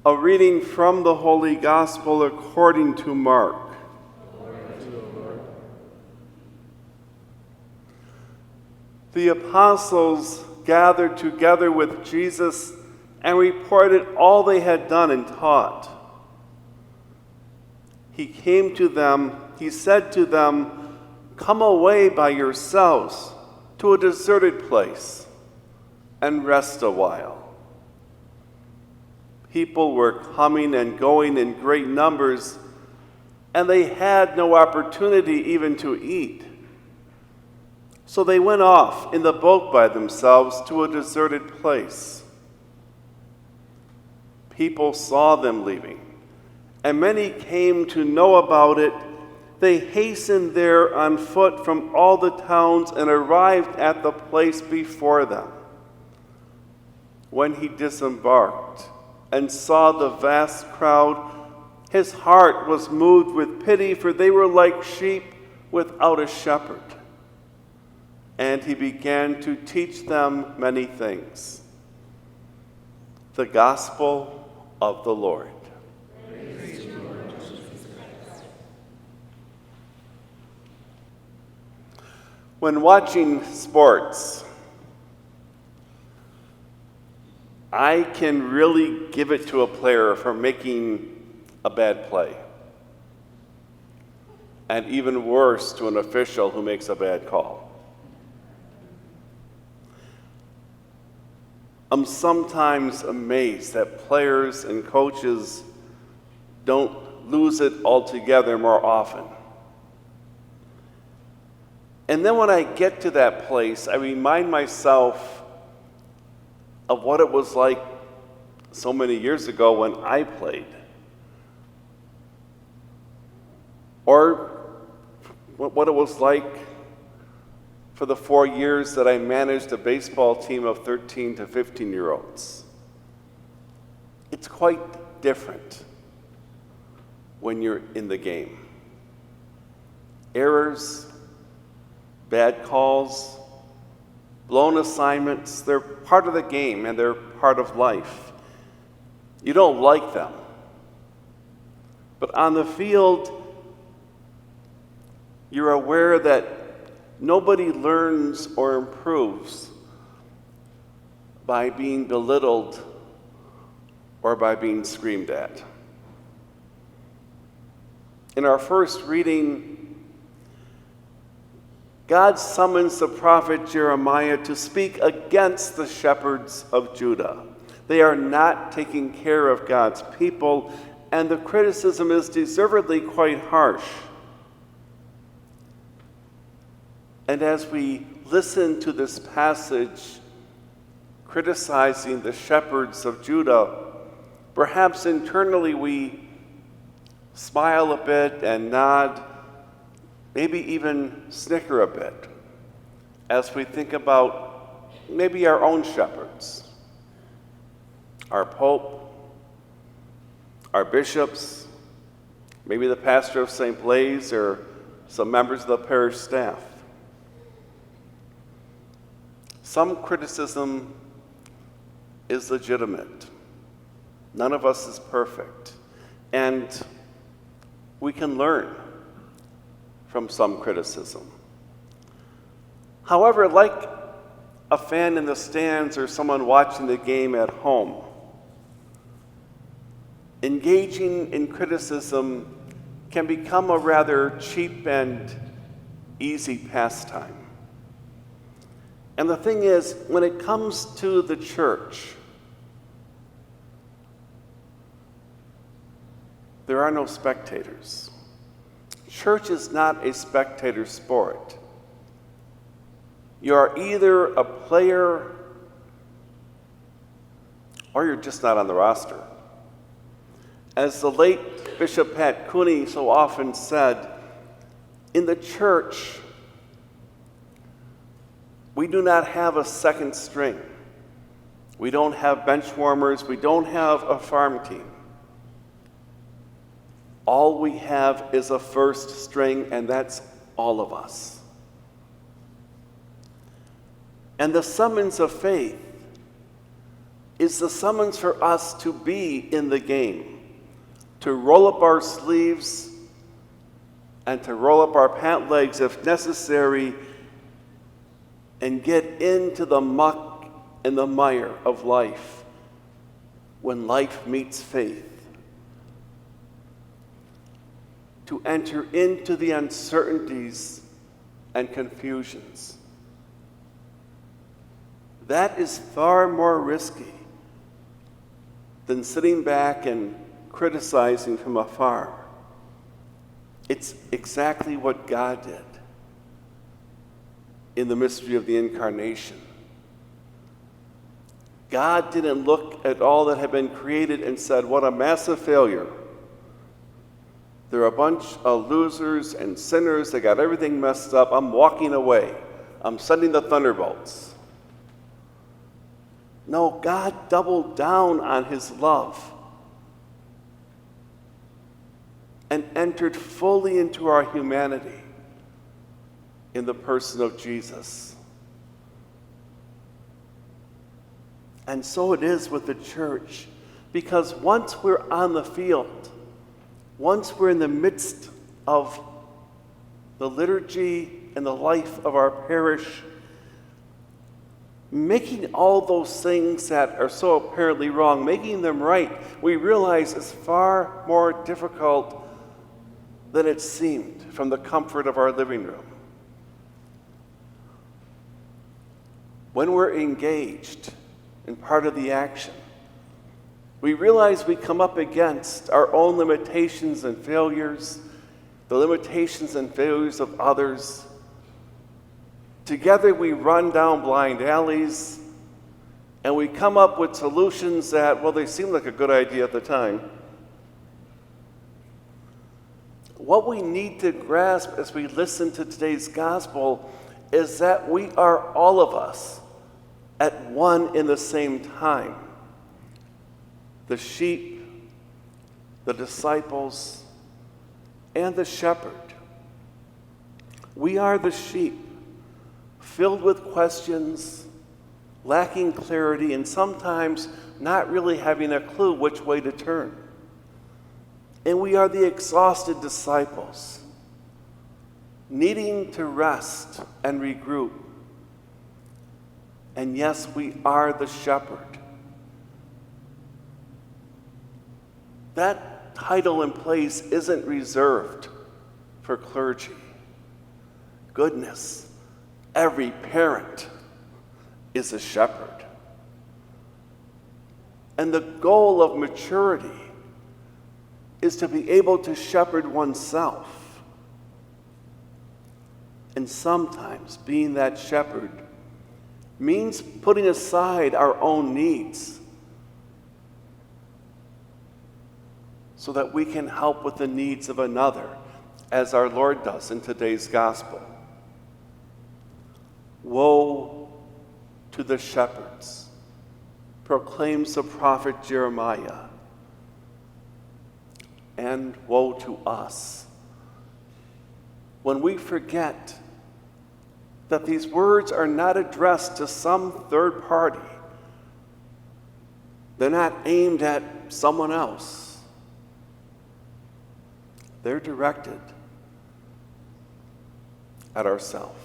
A reading from the Holy Gospel according to Mark. The apostles gathered together with Jesus and reported all they had done and taught. He came to them, he said to them, "Come away by yourselves to a deserted place and rest a while." People were coming and going in great numbers, and they had no opportunity even to eat. So they went off in the boat by themselves to a deserted place. People saw them leaving, and many came to know about it. They hastened there on foot from all the towns and arrived at the place before them. When he disembarked and saw the vast crowd, his heart was moved with pity, for they were like sheep without a shepherd. And he began to teach them many things. The Gospel of the Lord. Praise to you, Lord Jesus Christ. When watching sports, I can really give it to a player for making a bad play. And even worse, to an official who makes a bad call. I'm sometimes amazed that players and coaches don't lose it altogether more often. And then when I get to that place, I remind myself of what it was like so many years ago when I played. Or what it was like for the 4 years that I managed a baseball team of 13 to 15-year-olds. It's quite different when you're in the game. Errors, bad calls, blown assignments, they're part of the game and they're part of life. You don't like them. But on the field, you're aware that nobody learns or improves by being belittled or by being screamed at. In our first reading, God summons the prophet Jeremiah to speak against the shepherds of Judah. They are not taking care of God's people, and the criticism is deservedly quite harsh. And as we listen to this passage criticizing the shepherds of Judah, perhaps internally we smile a bit and nod, maybe even snicker a bit as we think about maybe our own shepherds, our Pope, our bishops, maybe the pastor of St. Blaise or some members of the parish staff. Some criticism is legitimate. None of us is perfect. And we can learn from some criticism. However, like a fan in the stands or someone watching the game at home, engaging in criticism can become a rather cheap and easy pastime. And the thing is, when it comes to the church, there are no spectators. Church is not a spectator sport. You are either a player or you're just not on the roster. As the late Bishop Pat Cooney so often said, in the church, we do not have a second string. We don't have bench warmers. We don't have a farm team. All we have is a first string, and that's all of us. And the summons of faith is the summons for us to be in the game, to roll up our sleeves and to roll up our pant legs if necessary and get into the muck and the mire of life when life meets faith. To enter into the uncertainties and confusions. That is far more risky than sitting back and criticizing from afar. It's exactly what God did in the mystery of the Incarnation. God didn't look at all that had been created and said, what a massive failure. They're a bunch of losers and sinners. They got everything messed up. I'm walking away. I'm sending the thunderbolts. No, God doubled down on his love and entered fully into our humanity in the person of Jesus. And so it is with the church, because once we're on the field, once we're in the midst of the liturgy and the life of our parish, making all those things that are so apparently wrong, making them right, we realize is far more difficult than it seemed from the comfort of our living room. When we're engaged in part of the action, we realize we come up against our own limitations and failures, the limitations and failures of others. Together we run down blind alleys and we come up with solutions that, well, they seem like a good idea at the time. What we need to grasp as we listen to today's gospel is that we are all of us at one in the same time. The sheep, the disciples, and the shepherd. We are the sheep, filled with questions, lacking clarity, and sometimes not really having a clue which way to turn. And we are the exhausted disciples, needing to rest and regroup. And yes, we are the shepherd. That title and place isn't reserved for clergy. Goodness, every parent is a shepherd. And the goal of maturity is to be able to shepherd oneself. And sometimes being that shepherd means putting aside our own needs so that we can help with the needs of another, as our Lord does in today's gospel. Woe to the shepherds, proclaims the prophet Jeremiah, and woe to us when we forget that these words are not addressed to some third party. They're not aimed at someone else. They're directed at ourselves.